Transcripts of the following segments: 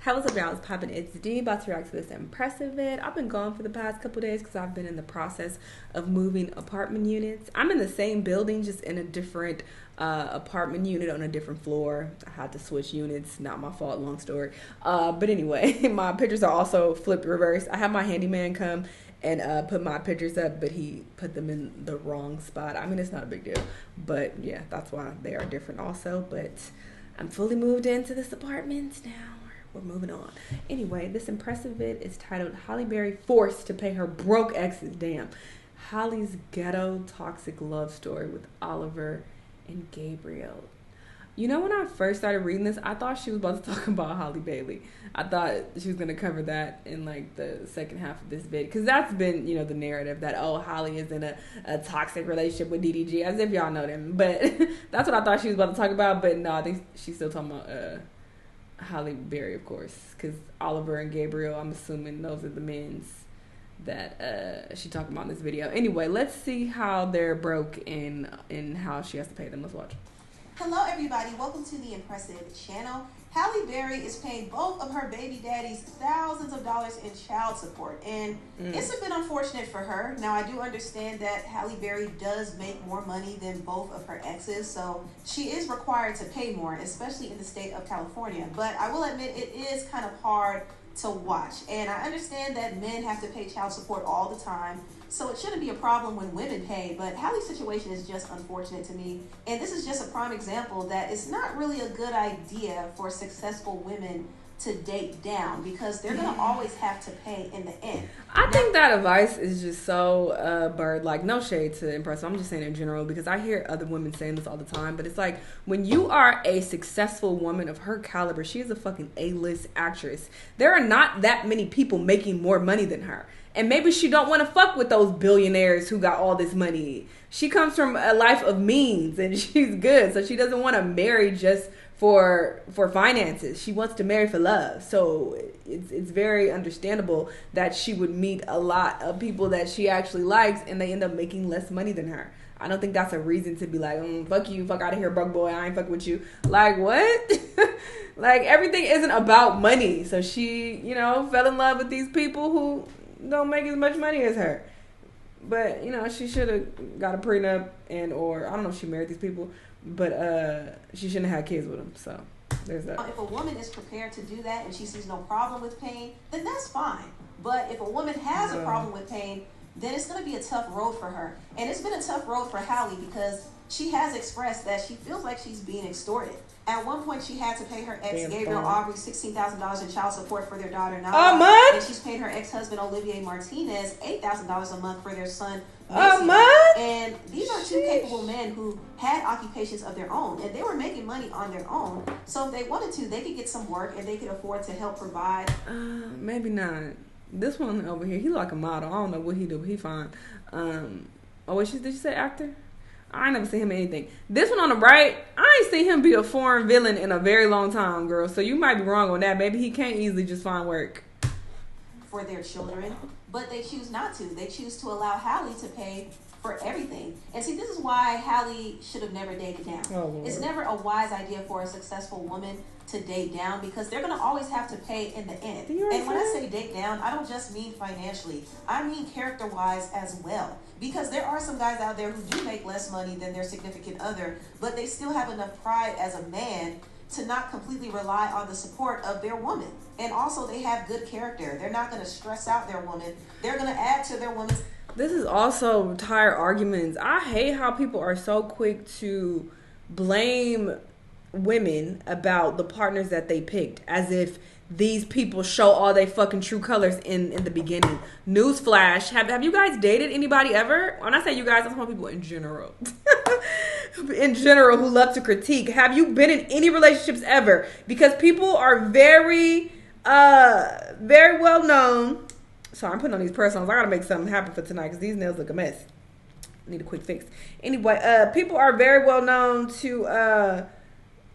Hey, what's up, y'all? It's poppin'. It's D. About to react to this impressive vid. I've been gone for the past couple days because I've been in the process of moving apartment units. I'm in the same building, just in a different apartment unit on a different floor. I had to switch units. Not my fault. Long story. But anyway, my pictures are also flipped reverse. I have my handyman come and put my pictures up, but he put them in the wrong spot. I mean, it's not a big deal, but yeah, that's why they are different also. But I'm fully moved into this apartment now. We're moving on. Anyway, this impressive vid is titled Halle Berry Forced to Pay Her Broke Exes. Damn. Halle's ghetto toxic love story with Oliver and Gabriel. You know, when I first started reading this, I thought she was about to talk about Halle Bailey. I thought she was going to cover that in like the second half of this vid. Because that's been, you know, the narrative that, oh, Halle is in a toxic relationship with DDG. As if y'all know them. But that's what I thought she was about to talk about. But no, I think she's still talking about Halle Berry, of course. Because Oliver and Gabriel, I'm assuming those are the men's that she talking about in this video. Anyway, let's see how they're broke and how she has to pay them. Let's watch. Hello everybody, welcome to the Impressive channel. Halle Berry is paying both of her baby daddies thousands of dollars in child support, and it's a bit unfortunate for her. Now, I do understand that Halle Berry does make more money than both of her exes, so she is required to pay more, especially in the state of California. But I will admit it is kind of hard to watch, and I understand that men have to pay child support all the time, so it shouldn't be a problem when women pay, but Halle's situation is just unfortunate to me, and this is just a prime example that it's not really a good idea for successful women to date down, because they're going to always have to pay in the end. I think that advice is just so bird, like, no shade to Impressive. I'm just saying in general, because I hear other women saying this all the time, but it's like, when you are a successful woman of her caliber, she is a fucking A-list actress. There are not that many people making more money than her. And maybe she don't want to fuck with those billionaires who got all this money. She comes from a life of means and she's good. So she doesn't want to marry just for finances. She wants to marry for love. So it's very understandable that she would meet a lot of people that she actually likes and they end up making less money than her. I don't think that's a reason to be like, fuck you, fuck out of here, broke boy, I ain't fuck with you. Like, what? Like, everything isn't about money. So she, you know, fell in love with these people who don't make as much money as her. But, you know, she should have got a prenup or I don't know if she married these people, but she shouldn't have had kids with them. So there's that. If a woman is prepared to do that and she sees no problem with pain, then that's fine. But if a woman has a problem with pain, then it's going to be a tough road for her. And it's been a tough road for Halle because she has expressed that she feels like she's being extorted. At one point, she had to pay her ex, Gabriel Aubrey, $16,000 in child support for their daughter, Nala. A month? And she's paid her ex-husband, Olivier Martinez, $8,000 a month for their son, A month? And these are two capable men who had occupations of their own, and they were making money on their own. So if they wanted to, they could get some work, and they could afford to help provide. Maybe not. This one over here, he like a model. I don't know what he do, but he fine. Oh, wait, did you say actor? I ain't never seen him in anything. This one on the right, I ain't seen him be a foreign villain in a very long time, girl. So you might be wrong on that. Maybe he can't easily just find work. For their children, but they choose not to. They choose to allow Halle to pay for everything. And see, this is why Halle should have never dated down. Oh, it's never a wise idea for a successful woman to date down because they're going to always have to pay in the end. And when I say date down, I don't just mean financially. I mean character-wise as well. Because there are some guys out there who do make less money than their significant other, but they still have enough pride as a man to not completely rely on the support of their woman. And also they have good character. They're not going to stress out their woman. They're going to add to their woman's. This is also tired arguments. I hate how people are so quick to blame women about the partners that they picked as if these people show all they fucking true colors in the beginning. Newsflash, have you guys dated anybody ever? When I say you guys, I'm talking about people in general. In general who love to critique. Have you been in any relationships ever? Because people are very well known. Sorry, I'm putting on these personals. I gotta make something happen for tonight because these nails look a mess. Need a quick fix. Anyway, people are very well known to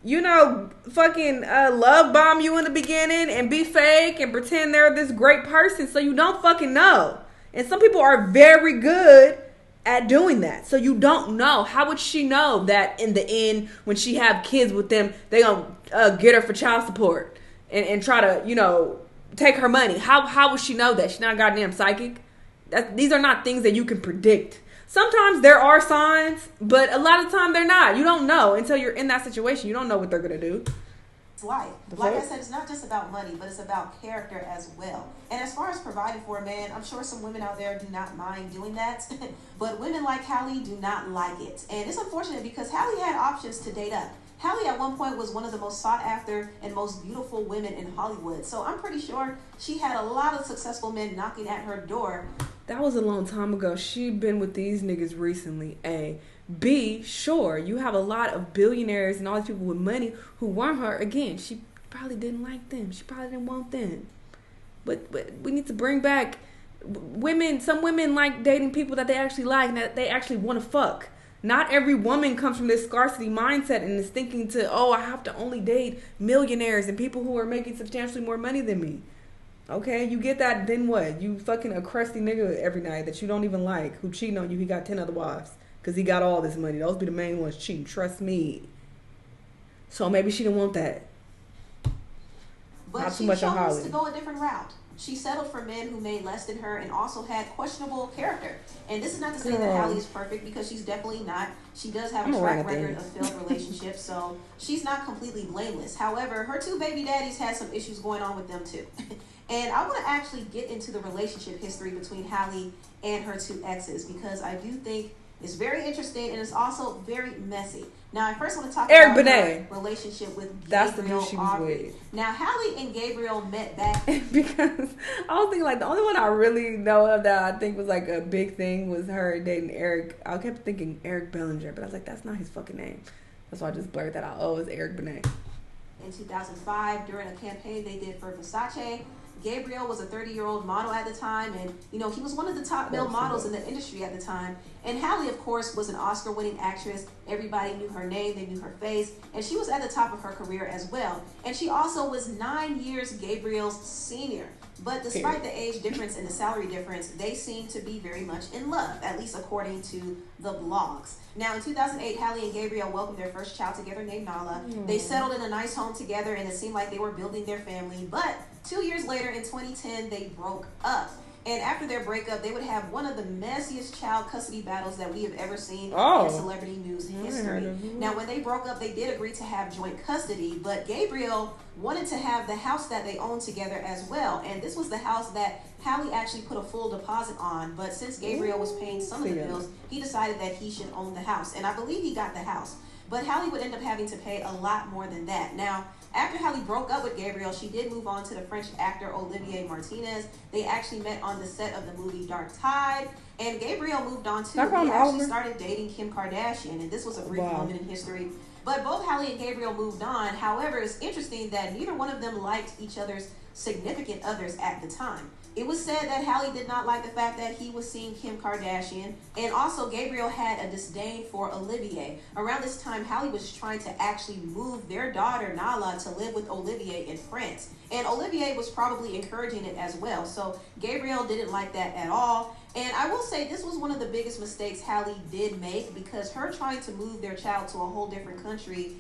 you know, fucking love bomb you in the beginning and be fake and pretend they're this great person so you don't fucking know. And some people are very good at doing that. So you don't know. How would she know that in the end, when she have kids with them, they gonna get her for child support? and try to, take her money. How would she know that? She's not a goddamn psychic. These are not things that you can predict. Sometimes there are signs, but a lot of the time they're not. You don't know until you're in that situation. You don't know what they're going to do. It's life. Like I said, it's not just about money, but it's about character as well. And as far as providing for a man, I'm sure some women out there do not mind doing that. But women like Halle do not like it. And it's unfortunate because Halle had options to date up. Halle at one point was one of the most sought after and most beautiful women in Hollywood. So I'm pretty sure she had a lot of successful men knocking at her door. That was a long time ago. She been with these niggas recently. A. B. Sure, you have a lot of billionaires and all these people with money who want her. Again, she probably didn't like them. She probably didn't want them. But we need to bring back women. Some women like dating people that they actually like and that they actually want to fuck. Not every woman comes from this scarcity mindset and is thinking I have to only date millionaires and people who are making substantially more money than me. Okay, you get that, then what? You fucking a crusty nigga every night that you don't even like, who cheating on you. He got 10 other wives because he got all this money. Those be the main ones cheating, trust me. So maybe she didn't want that. But not too much on Halle. She chose to go a different route. She settled for men who made less than her and also had questionable character. And this is not to say that Halle is perfect, because she's definitely not. She does have a track record of failed relationships, so she's not completely blameless. However, her two baby daddies had some issues going on with them too. And I want to actually get into the relationship history between Halle and her two exes, because I do think it's very interesting and it's also very messy. Now, I first want to talk about her relationship with Gabriel. That's the dude she was with. Now, Halle and Gabriel met back because I was thinking, like, the only one I really know of that I think was like a big thing was her dating Eric. I kept thinking Eric Bellinger, but I was like, that's not his fucking name. That's why I just blurred that out. Oh, it's Eric Benet. In 2005, during a campaign they did for Versace, Gabriel was a 30-year-old model at the time, and he was one of the top male models in the industry at the time. And Halle, of course, was an Oscar-winning actress. Everybody knew her name, they knew her face, and she was at the top of her career as well. And she also was 9 years Gabriel's senior. But despite the age difference and the salary difference, they seemed to be very much in love, at least according to the blogs. Now, in 2008, Halle and Gabriel welcomed their first child together named Nala. They settled in a nice home together, and it seemed like they were building their family. But 2 years later, in 2010, they broke up. And after their breakup, they would have one of the messiest child custody battles that we have ever seen in celebrity news history. Now, when they broke up, they did agree to have joint custody, but Gabriel wanted to have the house that they owned together as well. And this was the house that Halle actually put a full deposit on. But since Gabriel was paying some of the bills, he decided that he should own the house. And I believe he got the house. But Halle would end up having to pay a lot more than that. Now, after Halle broke up with Gabriel, she did move on to the French actor Olivier Martinez. They actually met on the set of the movie Dark Tide. And Gabriel moved on too. He actually started dating Kim Kardashian. And this was a brief moment in history. But both Halle and Gabriel moved on. However, it's interesting that neither one of them liked each other's significant others at the time. It was said that Halle did not like the fact that he was seeing Kim Kardashian, and also Gabriel had a disdain for Olivier. Around this time, Halle was trying to actually move their daughter, Nala, to live with Olivier in France. And Olivier was probably encouraging it as well. So Gabriel didn't like that at all. And I will say this was one of the biggest mistakes Halle did make, because her trying to move their child to a whole different country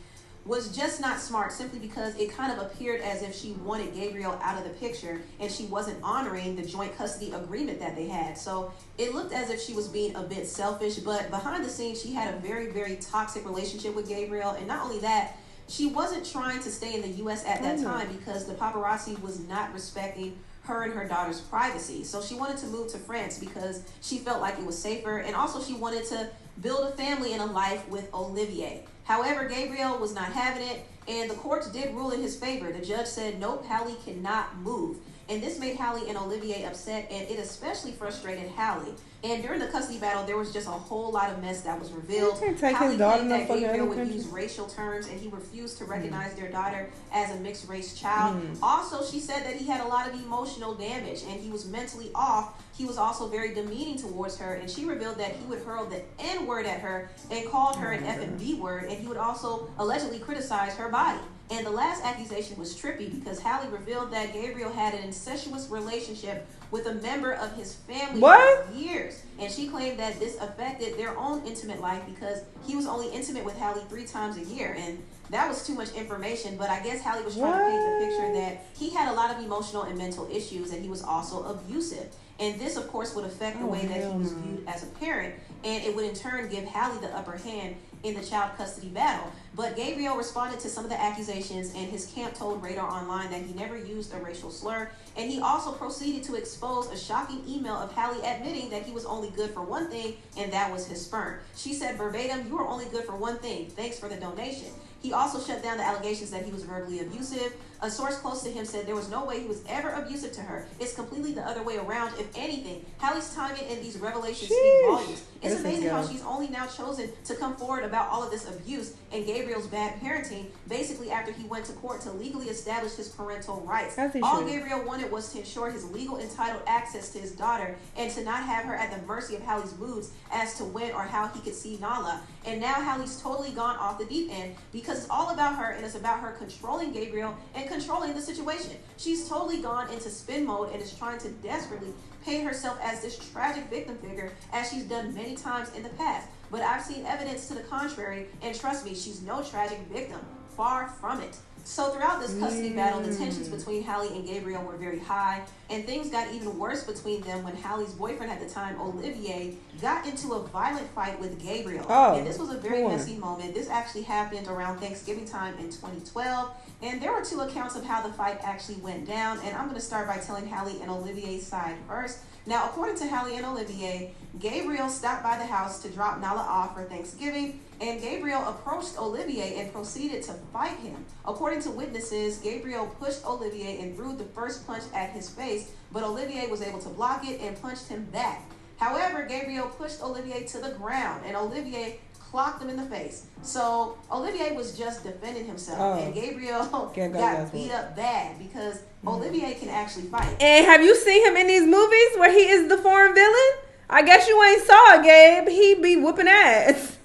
was just not smart, simply because it kind of appeared as if she wanted Gabriel out of the picture and she wasn't honoring the joint custody agreement that they had. So it looked as if she was being a bit selfish, but behind the scenes, she had a very, very toxic relationship with Gabriel. And not only that, she wasn't trying to stay in the U.S. at that time because the paparazzi was not respecting her and her daughter's privacy. So she wanted to move to France because she felt like it was safer, and also she wanted to build a family and a life with Olivier. However, Gabriel was not having it, and the courts did rule in his favor. The judge said, nope, Halle cannot move. And this made Halle and Olivier upset, and it especially frustrated Halle. And during the custody battle, there was just a whole lot of mess that was revealed. Halle claimed that Gabriel would use racial terms, and he refused to recognize their daughter as a mixed-race child. Also, she said that he had a lot of emotional damage, and he was mentally off. He was also very demeaning towards her, and she revealed that he would hurl the N-word at her and called her an F and B word, and he would also allegedly criticize her body. And the last accusation was trippy, because Halle revealed that Gabriel had an incestuous relationship with a member of his family for years. And she claimed that this affected their own intimate life, because he was only intimate with Halle 3 times a year. And that was too much information, but I guess Halle was trying to paint the picture that he had a lot of emotional and mental issues, and he was also abusive. And this, of course, would affect the way that he was viewed as a parent, and it would in turn give Halle the upper hand in the child custody battle. But Gabriel responded to some of the accusations, and his camp told Radar Online that he never used a racial slur, and he also proceeded to expose a shocking email of Halle admitting that he was only good for one thing, and that was his sperm. She said verbatim, "You are only good for one thing. Thanks for the donation." He also shut down the allegations that he was verbally abusive. A source close to him said there was no way he was ever abusive to her. It's completely the other way around. If anything, Halle's timing in these revelations speak volumes. It's amazing how she's only now chosen to come forward about all of this abuse and Gabriel's bad parenting, basically after he went to court to legally establish his parental rights. All Gabriel wanted was to ensure his legal entitled access to his daughter and to not have her at the mercy of Halle's moods as to when or how he could see Nala. And now Halle's totally gone off the deep end because it's all about her, and it's about her controlling Gabriel and controlling the situation. She's totally gone into spin mode and is trying to desperately paint herself as this tragic victim figure, as she's done many times in the past. But I've seen evidence to the contrary, and trust me, she's no tragic victim. Far from it. So throughout this custody battle, the tensions between Halle and Gabriel were very high, and things got even worse between them when Halle's boyfriend at the time, Olivier, got into a violent fight with Gabriel. And this was a very messy moment. This actually happened around Thanksgiving time in 2012, and there were two accounts of how the fight actually went down, and I'm going to start by telling Halle and Olivier's side first. Now, according to Halle and Olivier, Gabriel stopped by the house to drop Nala off for Thanksgiving, and Gabriel approached Olivier and proceeded to fight him. According to witnesses, Gabriel pushed Olivier and threw the first punch at his face, but Olivier was able to block it and punched him back. However, Gabriel pushed Olivier to the ground, and Olivier clocked him in the face. So Olivier was just defending himself, and Gabriel got beat up bad because Olivier can actually fight. And have you seen him in these movies where he is the foreign villain? I guess you ain't saw it, Gabe. He be whooping ass.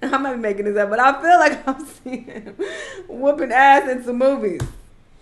I might be making this up, but I feel like I've seen him whooping ass in some movies.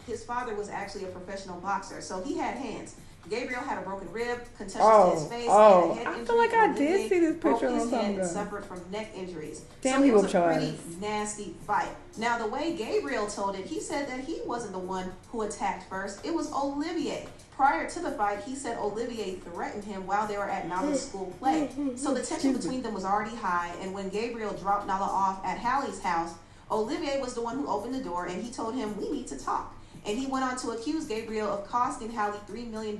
His father was actually a professional boxer, so he had hands. Gabriel had a broken rib, concussion to his face, and a head injury. I feel like I did see this picture on his head something. And suffered from neck injuries. Damn, so he it was whooped a your pretty ass. nasty fight. Now, the way Gabriel told it, he said that he wasn't the one who attacked first. It was Olivier. Prior to the fight, he said Olivier threatened him while they were at Nala's school play. So the tension between them was already high, and when Gabriel dropped Nala off at Halle's house, Olivier was the one who opened the door, and he told him, "We need to talk." And he went on to accuse Gabriel of costing Halle $3 million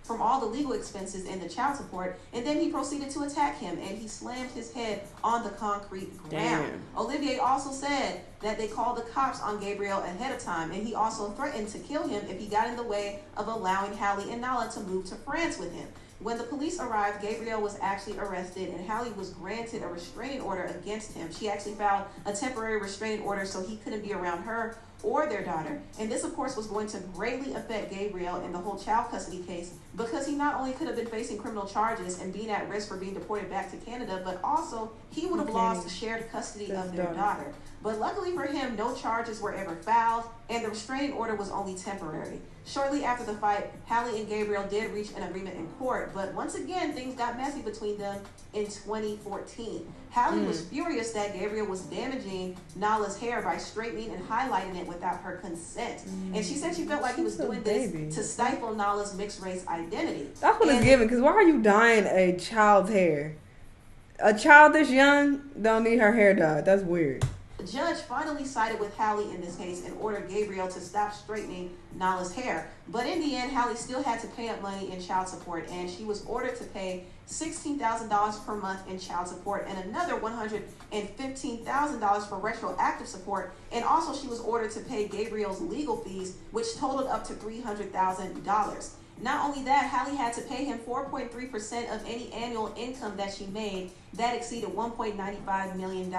from all the legal expenses and the child support, and then he proceeded to attack him, and he slammed his head on the concrete ground. Olivier also said that they called the cops on Gabriel ahead of time, and he also threatened to kill him if he got in the way of allowing Halle and Nala to move to France with him. When the police arrived, Gabriel was actually arrested, and Halle was granted a restraining order against him. She actually filed a temporary restraining order so he couldn't be around her or their daughter. And this, of course, was going to greatly affect Gabriel in the whole child custody case, because he not only could have been facing criminal charges and being at risk for being deported back to Canada, but also he would have lost shared custody of their daughter. But luckily for him, no charges were ever filed, and the restraining order was only temporary. Shortly after the fight, Halle and Gabriel did reach an agreement in court, but once again, things got messy between them in 2014. Halle was furious that Gabriel was damaging Nala's hair by straightening and highlighting it without her consent. And she said she felt like he was doing this to stifle Nala's mixed-race identity. That's what it's giving, because why are you dyeing a child's hair? A child this young don't need her hair dyed. That's weird. The judge finally sided with Halle in this case and ordered Gabriel to stop straightening Nala's hair. But in the end, Halle still had to pay up money in child support, and she was ordered to pay $16,000 per month in child support and another $115,000 for retroactive support. And also she was ordered to pay Gabriel's legal fees, which totaled up to $300,000. Not only that, Halle had to pay him 4.3% of any annual income that she made that exceeded $1.95 million.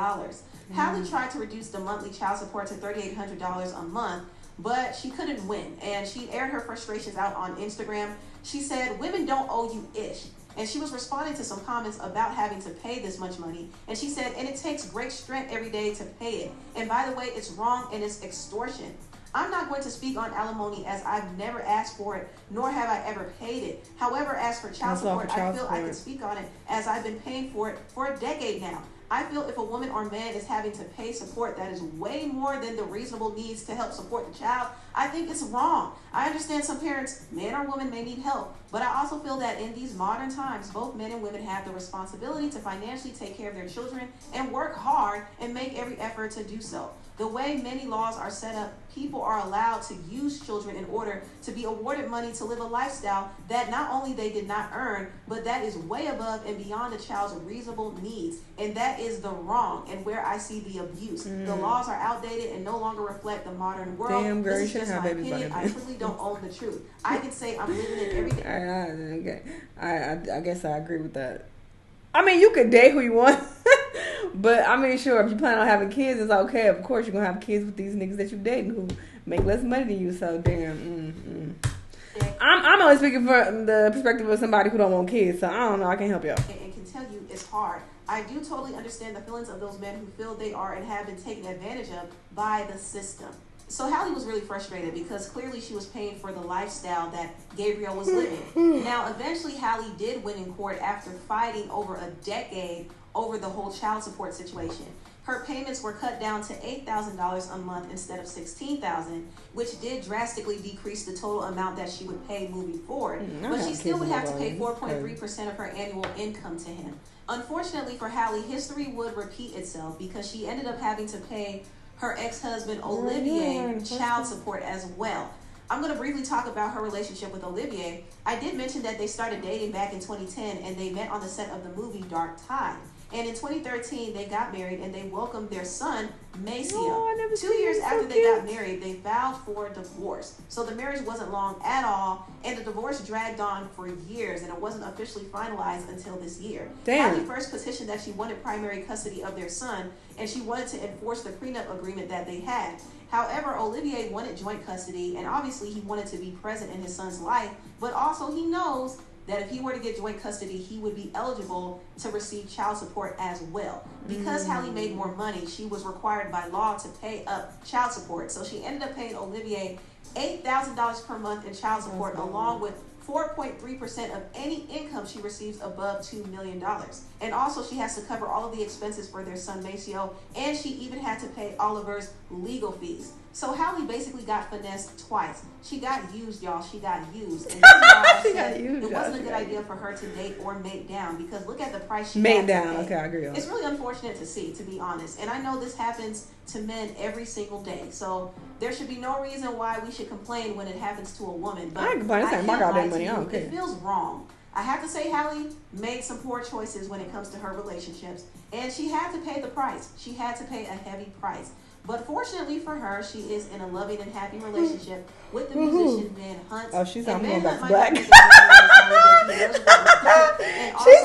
Halle tried to reduce the monthly child support to $3,800 a month, but she couldn't win, and she aired her frustrations out on Instagram. She said, "Women don't owe you ish." And she was responding to some comments about having to pay this much money. And she said, "And it takes great strength every day to pay it. And by the way, it's wrong and it's extortion. I'm not going to speak on alimony as I've never asked for it, nor have I ever paid it. However, as for child support, I feel I can speak on it as I've been paying for it for a decade now. I feel if a woman or man is having to pay support that is way more than the reasonable needs to help support the child, I think it's wrong. I understand some parents, man or woman, may need help, but I also feel that in these modern times, both men and women have the responsibility to financially take care of their children and work hard and make every effort to do so. The way many laws are set up, people are allowed to use children in order to be awarded money to live a lifestyle that not only they did not earn, but that is way above and beyond the child's reasonable needs. And that is the wrong and where I see the abuse. The laws are outdated and no longer reflect the modern world. Damn, girl, this you is shouldn't just have my babies opinion. by I truly don't own the truth. I can say I'm living it every day. Okay. I guess I agree with that. I mean, you could date who you want. But, I mean, sure, if you plan on having kids, it's okay. Of course, you're going to have kids with these niggas that you dating who make less money than you. So, damn. I'm only speaking from the perspective of somebody who don't want kids. So, I don't know. I can't help y'all. And can tell you it's hard. I do totally understand the feelings of those men who feel they are and have been taken advantage of by the system. So Halle was really frustrated because clearly she was paying for the lifestyle that Gabriel was living. Now, eventually, Halle did win in court after fighting over a decade over the whole child support situation. Her payments were cut down to $8,000 a month instead of $16,000, which did drastically decrease the total amount that she would pay moving forward. But she still would have to pay 4.3% of her annual income to him. Unfortunately for Halle, history would repeat itself because she ended up having to pay her ex-husband Olivier child support as well. I'm going to briefly talk about her relationship with Olivier. I did mention that they started dating back in 2010 and they met on the set of the movie Dark Tide. And in 2013, they got married and they welcomed their son, Maceo. 2 years after they got married, they filed for divorce. So the marriage wasn't long at all, and the divorce dragged on for years, and it wasn't officially finalized until this year. Halle first petitioned that she wanted primary custody of their son, and she wanted to enforce the prenup agreement that they had. However, Olivier wanted joint custody, and obviously he wanted to be present in his son's life, but also he knows that if he were to get joint custody, he would be eligible to receive child support as well. Because Halle made more money, she was required by law to pay up child support. So she ended up paying Olivier $8,000 per month in child support, along with 4.3% of any income she receives above $2 million. And also she has to cover all of the expenses for their son Maceo, and she even had to pay Oliver's legal fees. So Halle basically got finessed twice. She got used, y'all. She got used. And this is why I said it wasn't a good idea for her to date or mate down, because look at the price she mate down. Okay, I agree. It's really unfortunate to see, to be honest. And I know this happens to men every single day. So there should be no reason why we should complain when it happens to a woman. But I ain't complaining. It's my goddamn money. I don't care. It feels wrong. I have to say Halle made some poor choices when it comes to her relationships. And she had to pay the price. She had to pay a heavy price. But fortunately for her, she is in a loving and happy relationship with the musician Ben Hunt. Oh, she's on going back to black. She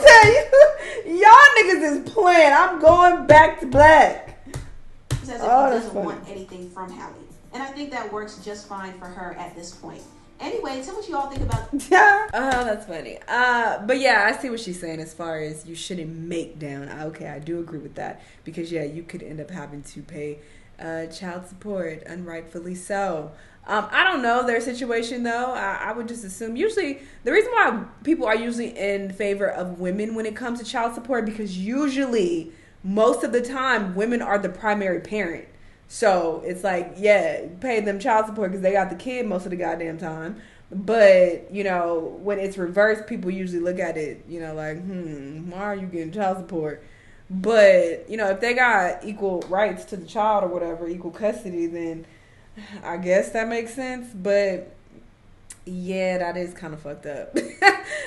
said, y'all niggas is playing. I'm going back to black. She says he doesn't want anything from Halle. And I think that works just fine for her at this point. Anyway, tell what you all think about. Oh, that's funny. But yeah, I see what she's saying as far as you shouldn't make down. Okay, I do agree with that. Because yeah, you could end up having to pay child support, unrightfully so. I don't know their situation though. I would just assume usually the reason why people are usually in favor of women when it comes to child support, because usually most of the time women are the primary parent. So it's like, yeah, pay them child support because they got the kid most of the goddamn time. But, you know, when it's reversed, people usually look at it, you know, like, why are you getting child support? But, you know, if they got equal rights to the child or whatever, equal custody, then I guess that makes sense. But, yeah, that is kind of fucked up.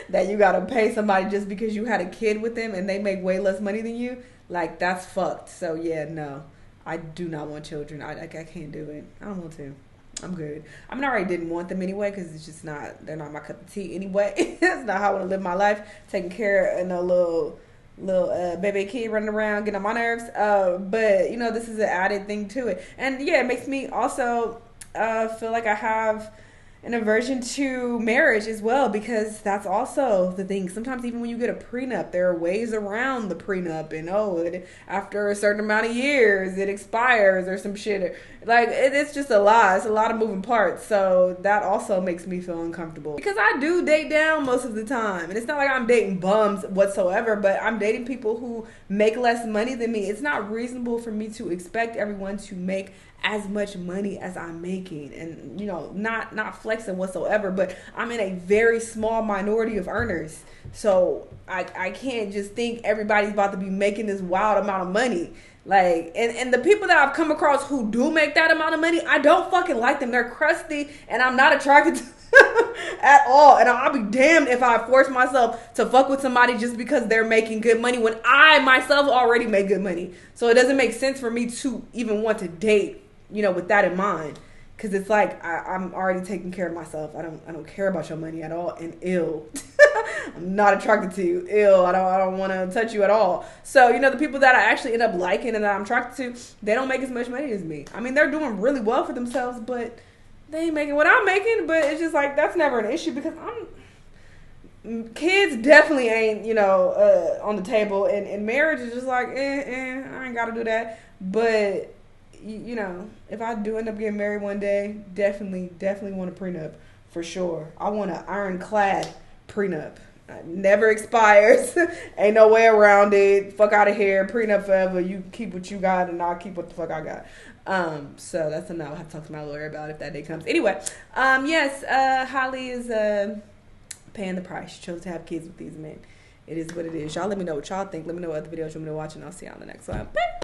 That you got to pay somebody just because you had a kid with them and they make way less money than you. Like, that's fucked. So, yeah, no. I do not want children. I can't do it. I don't want to. I'm good. I mean, I already didn't want them anyway because it's just not, they're not my cup of tea anyway. That's not how I want to live my life. Taking care of a little baby kid running around, getting on my nerves. But, you know, this is an added thing to it. And, yeah, it makes me also feel like I have, an aversion to marriage as well, because that's also the thing. Sometimes even when you get a prenup, there are ways around the prenup, and after a certain amount of years it expires or some shit. Like it's just a lot. It's a lot of moving parts. So that also makes me feel uncomfortable, because I do date down most of the time, and it's not like I'm dating bums whatsoever, but I'm dating people who make less money than me. It's not reasonable for me to expect everyone to make as much money as I'm making, and not flexing whatsoever, but I'm in a very small minority of earners, so I can't just think everybody's about to be making this wild amount of money. Like, and the people that I've come across who do make that amount of money, I don't fucking like them. They're crusty, and I'm not attracted to them at all. And I'll be damned if I force myself to fuck with somebody just because they're making good money when I myself already make good money. So it doesn't make sense for me to even want to date, with that in mind. Because it's like I'm already taking care of myself. I don't care about your money at all, and I'm not attracted to you. I don't want to touch you at all. So the people that I actually end up liking and that I'm attracted to, they don't make as much money as me. I mean, they're doing really well for themselves, but they ain't making what I'm making. But it's just like, that's never an issue, because kids definitely ain't on the table, and marriage is just like I ain't gotta do that. But if I do end up getting married one day, definitely want a prenup for sure. I want an ironclad prenup. Never expires. Ain't no way around it. Fuck out of here. Prenup forever. You keep what you got, and I'll keep what the fuck I got. So that's a no. I'll have to talk to my lawyer about it if that day comes. Anyway, yes, Halle is paying the price. She chose to have kids with these men. It is what it is. Y'all let me know what y'all think. Let me know what other videos you want me to watch, and I'll see y'all on the next one. Bye.